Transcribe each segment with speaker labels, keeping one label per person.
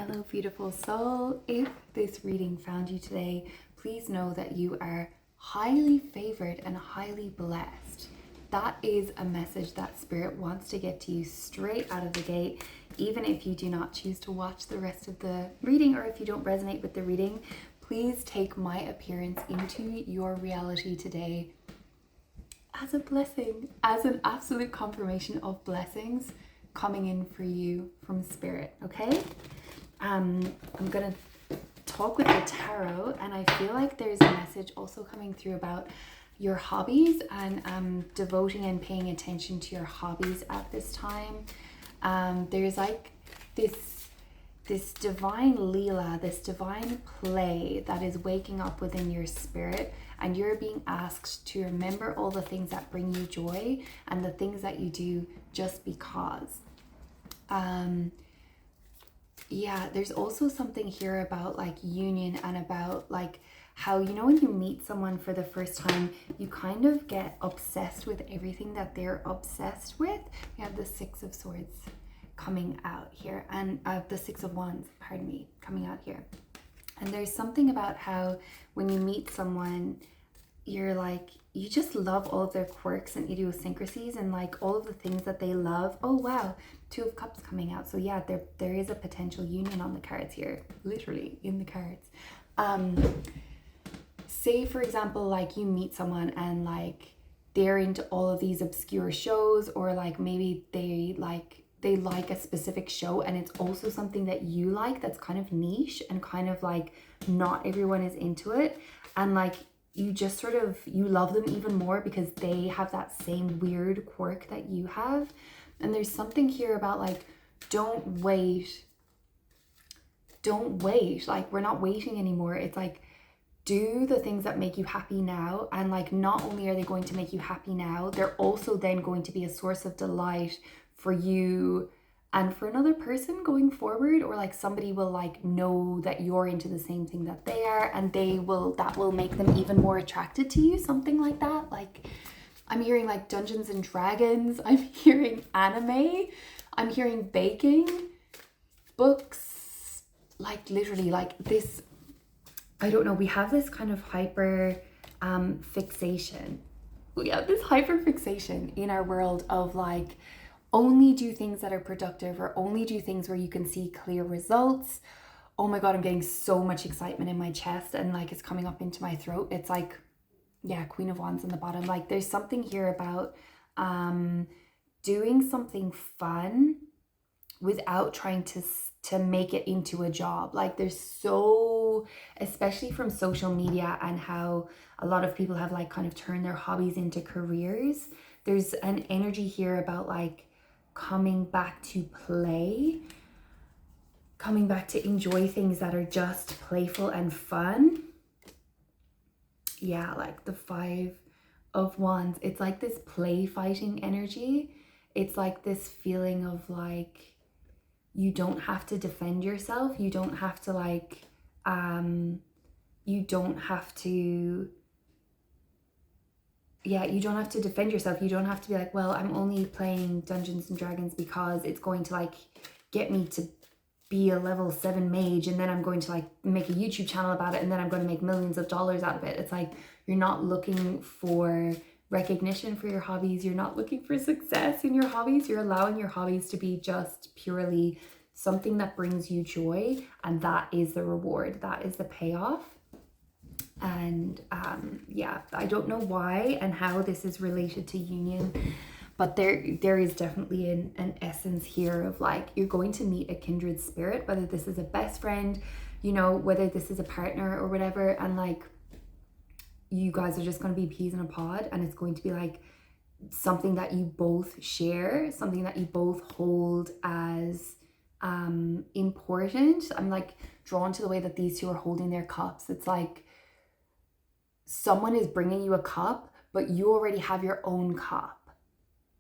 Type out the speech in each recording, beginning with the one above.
Speaker 1: Hello, beautiful soul. If this reading found you today, please know that you are highly favored and highly blessed. That is a message that Spirit wants to get to you straight out of the gate, even if you do not choose to watch the rest of the reading or if you don't resonate with the reading. Please take my appearance into your reality today as a blessing, as an absolute confirmation of blessings coming in for you from Spirit, okay? I'm gonna talk with the tarot, and I feel like there's a message also coming through about your hobbies and devoting and paying attention to your hobbies at this time. There's like this divine Leela, this divine play that is waking up within your spirit, and you're being asked to remember all the things that bring you joy and the things that you do just because. Yeah, there's also something here about like union and about like how, you know, when you meet someone for the first time, you kind of get obsessed with everything that they're obsessed with. We have the Six of Swords coming out here, and the Six of Wands, pardon me, coming out here. And there's something about how when you meet someone, you're like, you just love all of their quirks and idiosyncrasies and like all of the things that they love. Oh wow, Two of Cups coming out. So yeah, there is a potential union on the cards here, literally in the cards. Say for example, like you meet someone and like they're into all of these obscure shows, or like maybe they like a specific show and it's also something that you like that's kind of niche and kind of like not everyone is into it, and like you just sort of, you love them even more because they have that same weird quirk that you have. And there's something here about like, don't wait, like we're not waiting anymore. It's like, do the things that make you happy now, and like not only are they going to make you happy now, they're also then going to be a source of delight for you and for another person going forward, or like somebody will like know that you're into the same thing that they are, and that will make them even more attracted to you, something like that. Like I'm hearing like Dungeons and Dragons, I'm hearing anime, I'm hearing baking, books, like literally like this. I don't know, we have this kind of hyper fixation. We have this hyper fixation in our world of like, only do things that are productive, or only do things where you can see clear results. Oh my God, I'm getting so much excitement in my chest and like it's coming up into my throat. It's like, yeah, Queen of Wands on the bottom. Like there's something here about doing something fun without trying to make it into a job. Like there's so, especially from social media and how a lot of people have like kind of turned their hobbies into careers. There's an energy here about like coming back to play, coming back to enjoy things that are just playful and fun. Yeah, like the Five of Wands, it's like this play fighting energy. It's like this feeling of like, you don't have to defend yourself. You don't have to like, you don't have to defend yourself. You don't have to be like, well, I'm only playing Dungeons and Dragons because it's going to like get me to be a level 7 mage, and then I'm going to like make a YouTube channel about it, and then I'm going to make millions of dollars out of it. It's like, you're not looking for recognition for your hobbies. You're not looking for success in your hobbies. You're allowing your hobbies to be just purely something that brings you joy, and that is the reward. That is the payoff. And yeah, I don't know why and how this is related to union, but there is definitely an essence here of like, you're going to meet a kindred spirit, whether this is a best friend, you know, whether this is a partner or whatever, and like you guys are just going to be peas in a pod, and it's going to be like something that you both share, something that you both hold as important. I'm like drawn to the way that these two are holding their cups. It's like someone is bringing you a cup, but you already have your own cup.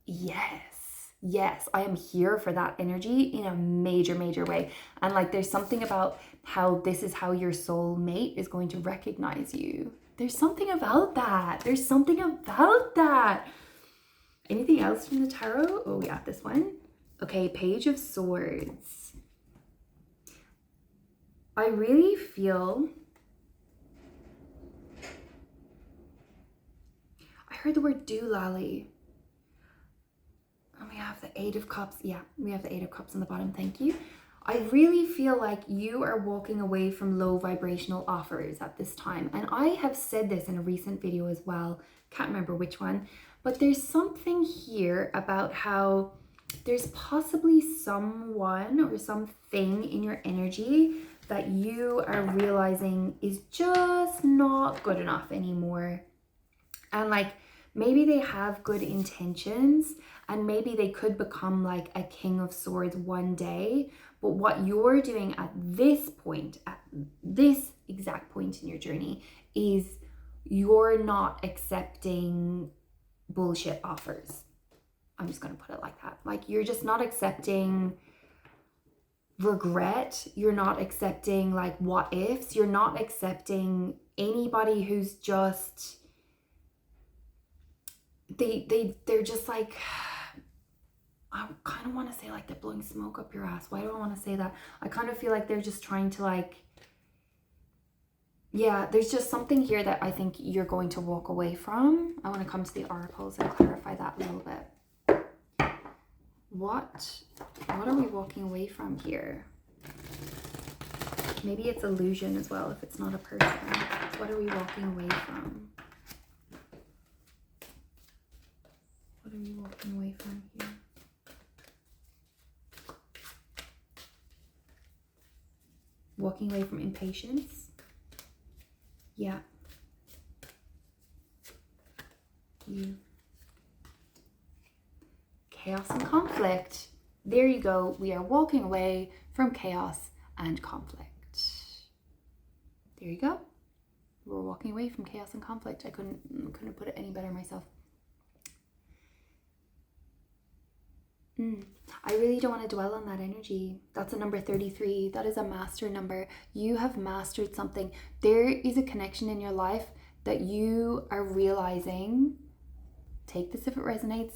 Speaker 1: Yes, I am here for that energy in a major way. And like there's something about how this is how your soul mate is going to recognize you. There's something about that. Anything else from the tarot? Oh yeah, this one. Okay, Page of Swords. I really feel, I heard the word doolally. And we have the Eight of Cups. Yeah, we have the Eight of Cups on the bottom. Thank you. I really feel like you are walking away from low vibrational offers at this time. And I have said this in a recent video as well. Can't remember which one. But there's something here about how there's possibly someone or something in your energy that you are realizing is just not good enough anymore. And like, maybe they have good intentions and maybe they could become like a King of Swords one day. But what you're doing at this point, at this exact point in your journey, is you're not accepting bullshit offers. I'm just going to put it like that. Like, you're just not accepting regret. You're not accepting like what ifs. You're not accepting anybody who's just, they're just like, I kind of want to say like they're blowing smoke up your ass. Why do I want to say that? I kind of feel like they're just trying to like, yeah, there's just something here that I think you're going to walk away from. I want to come to the oracles and clarify that a little bit. What are we walking away from here? Maybe it's illusion as well if it's not a person. What are we walking away from? What are we walking away from here? Walking away from impatience. Yeah. You. Chaos and conflict. There you go. We are walking away from chaos and conflict. There you go. We're walking away from chaos and conflict. I couldn't put it any better myself. I really don't want to dwell on that energy. That's a number 33. That is a master number. You have mastered something. There is a connection in your life that you are realizing, take this if it resonates,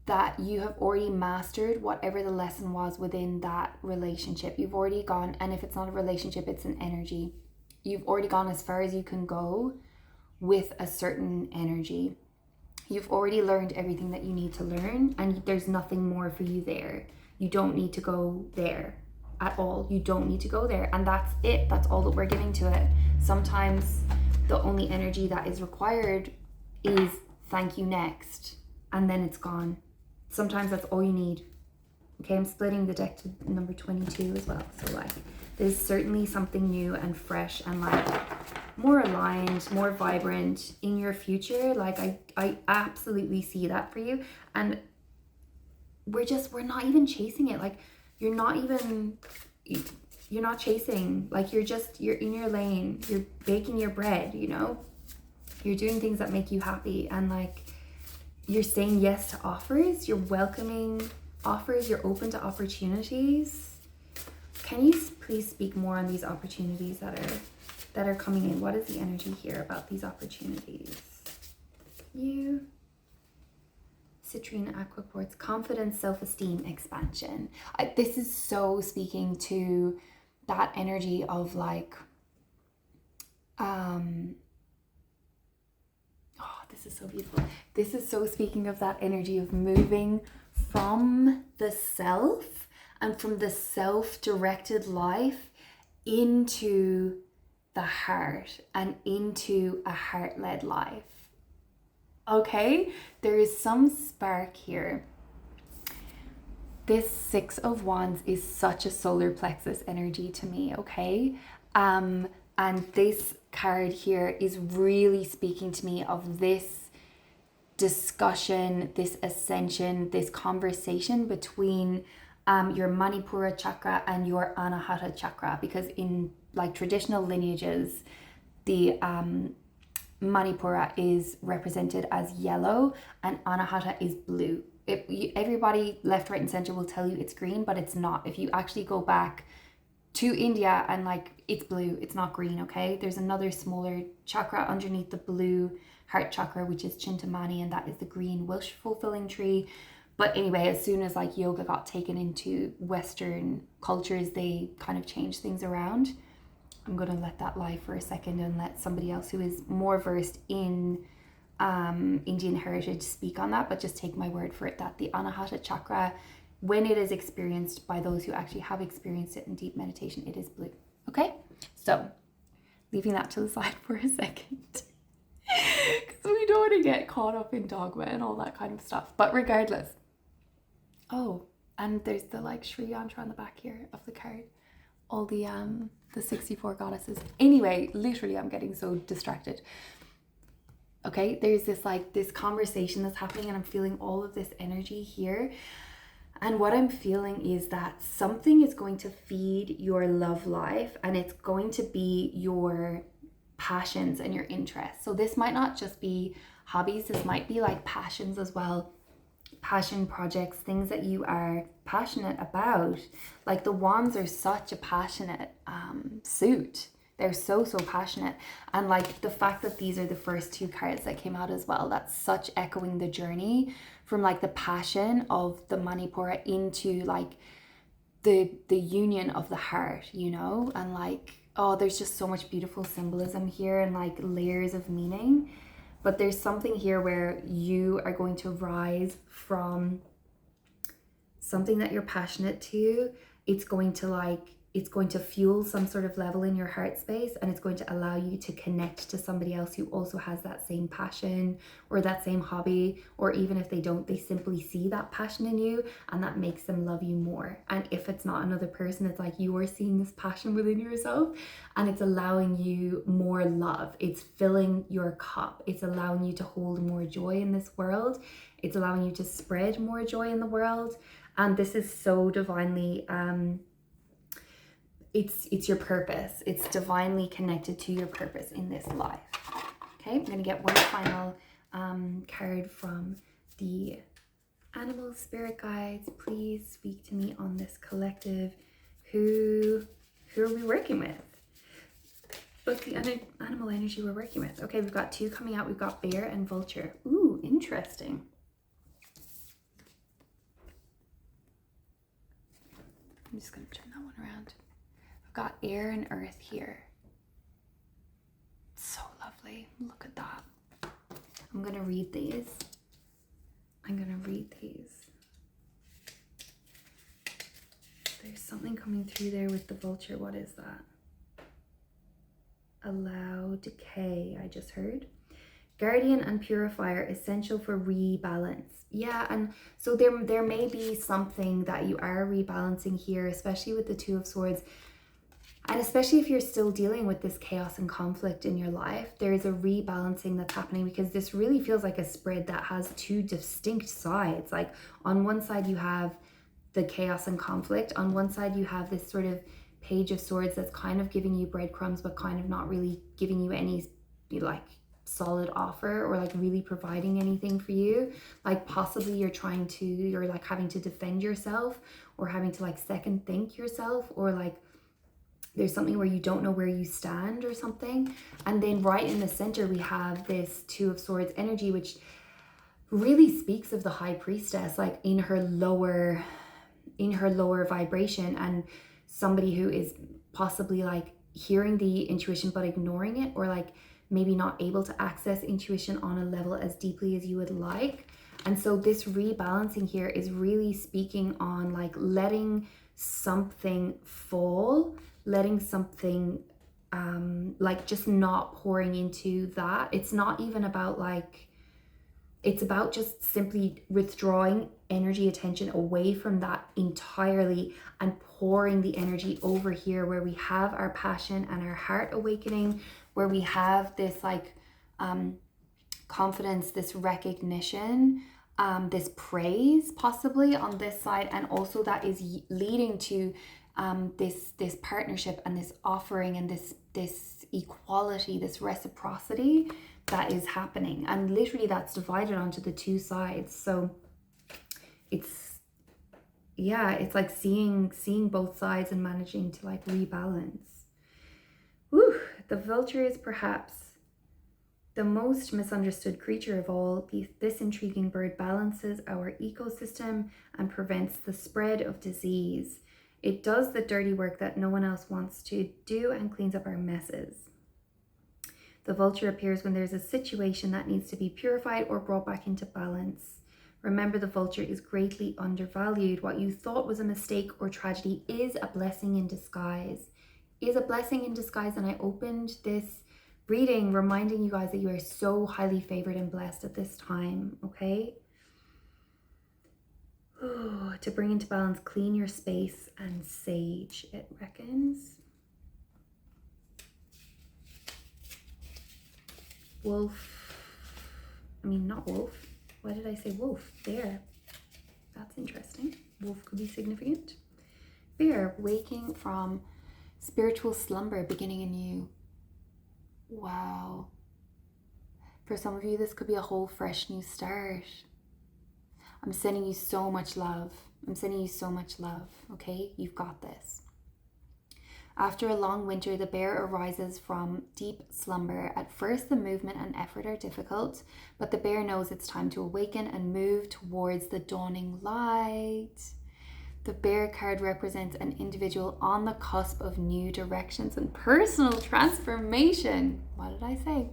Speaker 1: that you have already mastered whatever the lesson was within that relationship. You've already gone, and if it's not a relationship, it's an energy. You've already gone as far as you can go with a certain energy. You've already learned everything that you need to learn, and there's nothing more for you there. You don't need to go there at all. You don't need to go there, and that's it. That's all that we're giving to it. Sometimes the only energy that is required is thank you next, and then it's gone. Sometimes that's all you need. Okay, I'm splitting the deck to number 22 as well. So like, there's certainly something new and fresh and like more aligned, more vibrant in your future. Like I absolutely see that for you. And we're not even chasing it. Like you're not chasing, like you're in your lane, you're baking your bread, you know, you're doing things that make you happy, and like you're saying yes to offers, you're welcoming offers, you're open to opportunities. Can you please speak more on these opportunities that are coming in? What is the energy here about these opportunities? You, citrine, aqua quartz, confidence, self-esteem, expansion. This is so speaking to that energy of like, this is so beautiful. This is so speaking of that energy of moving from the self and from the self-directed life into the heart and into a heart-led life. Okay, there is some spark here. This Six of Wands is such a solar plexus energy to me, okay? And this card here is really speaking to me of this discussion, this ascension, this conversation between your Manipura chakra and your Anahata chakra, because in like traditional lineages, the Manipura is represented as yellow and Anahata is blue. Everybody left, right and center will tell you it's green, but it's not. If you actually go back to India and like it's blue, it's not green, okay? There's another smaller chakra underneath the blue heart chakra, which is Chintamani, and that is the green wish fulfilling tree. But anyway, as soon as like yoga got taken into Western cultures, they kind of changed things around. I'm going to let that lie for a second and let somebody else who is more versed in Indian heritage speak on that, but just take my word for it that the Anahata chakra, when it is experienced by those who actually have experienced it in deep meditation, it is blue. Okay, so leaving that to the side for a second, because we don't want to get caught up in dogma and all that kind of stuff. But regardless, oh, and there's the like Sri Yantra on the back here of the card, all the 64 goddesses. Anyway, literally I'm getting so distracted. Okay, there's this conversation that's happening, and I'm feeling all of this energy here. And what I'm feeling is that something is going to feed your love life, and it's going to be your passions and your interests. So this might not just be hobbies, this might be like passions as well. Passion projects, things that you are passionate about. Like the wands are such a passionate suit. They're so passionate. And like the fact that these are the first two cards that came out as well, that's such echoing the journey from like the passion of the Manipura into like the union of the heart, you know? And like, oh, there's just so much beautiful symbolism here and like layers of meaning. But there's something here where you are going to rise from something that you're passionate to. It's going to fuel some sort of level in your heart space, and it's going to allow you to connect to somebody else who also has that same passion or that same hobby, or even if they don't, they simply see that passion in you and that makes them love you more. And if it's not another person, it's like you are seeing this passion within yourself and it's allowing you more love. It's filling your cup. It's allowing you to hold more joy in this world. It's allowing you to spread more joy in the world. And this is so divinely it's your purpose. It's divinely connected to your purpose in this life. Okay, I'm going to get one final card from the animal spirit guides. Please speak to me on this collective. Who are we working with? What's the animal energy we're working with? Okay, we've got two coming out. We've got bear and vulture. Ooh, interesting. I'm just going to turn that one around. Got air and earth here. So lovely. Look at that. I'm gonna read these. There's something coming through there with the vulture. What is that? Allow decay, I just heard. Guardian and purifier, essential for rebalance. Yeah, and so there may be something that you are rebalancing here, especially with the Two of Swords. And especially if you're still dealing with this chaos and conflict in your life, there is a rebalancing that's happening, because this really feels like a spread that has two distinct sides. Like on one side you have the chaos and conflict. On one side you have this sort of Page of Swords that's kind of giving you breadcrumbs, but kind of not really giving you any like solid offer or like really providing anything for you. Like possibly you're like having to defend yourself, or having to like second think yourself, or like there's something where you don't know where you stand or something. And then right in the center, we have this Two of Swords energy, which really speaks of the High Priestess, like in her lower vibration, and somebody who is possibly like hearing the intuition but ignoring it, or like maybe not able to access intuition on a level as deeply as you would like. And so this rebalancing here is really speaking on like letting something fall, letting something like just not pouring into that. It's not even about like, it's about just simply withdrawing energy, attention away from that entirely and pouring the energy over here where we have our passion and our heart awakening, where we have this like confidence, this recognition, this praise possibly on this side, and also that is leading to this partnership and this offering and this equality, this reciprocity that is happening. And literally that's divided onto the two sides. So it's like seeing both sides and managing to like rebalance. Whew, the vulture is perhaps the most misunderstood creature of all. This intriguing bird balances our ecosystem and prevents the spread of disease. It does the dirty work that no one else wants to do and cleans up our messes. The vulture appears when there's a situation that needs to be purified or brought back into balance. Remember, the vulture is greatly undervalued. What you thought was a mistake or tragedy is a blessing in disguise. Is a blessing in disguise. And I opened this reading reminding you guys that you are so highly favored and blessed at this time, okay? Ooh, to bring into balance, clean your space and sage, it reckons. Wolf. I mean, not wolf. Why did I say wolf? Bear. That's interesting. Wolf could be significant. Bear, waking from spiritual slumber, beginning anew. Wow. For some of you, this could be a whole fresh new start. I'm sending you so much love. I'm sending you so much love, okay? You've got this. After a long winter, the bear arises from deep slumber. At first, the movement and effort are difficult, but the bear knows it's time to awaken and move towards the dawning light. The bear card represents an individual on the cusp of new directions and personal transformation. What did I say?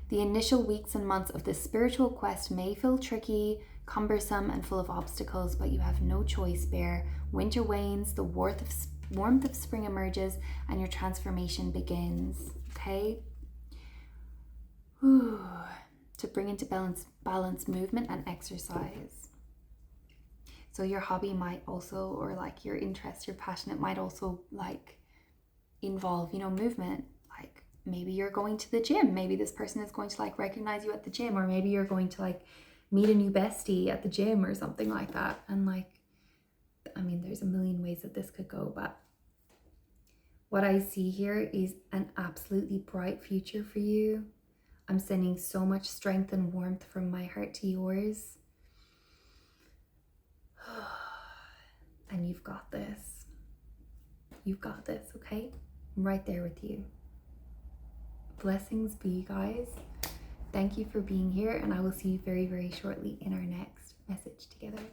Speaker 1: The initial weeks and months of this spiritual quest may feel tricky, cumbersome, and full of obstacles, but you have no choice, bear. Winter wanes, the warmth of spring emerges, and your transformation begins, okay? Whew. To bring into balance movement and exercise. So your hobby might also, or like your interest, your passion, it might also like involve, movement. Like maybe you're going to the gym. Maybe this person is going to like recognize you at the gym, or maybe you're going to like meet a new bestie at the gym or something like that. And like, I mean, there's a million ways that this could go, but what I see here is an absolutely bright future for you. I'm sending so much strength and warmth from my heart to yours. And you've got this. You've got this, okay? I'm right there with you. Blessings be, guys. Thank you for being here, and I will see you very, very shortly in our next message together.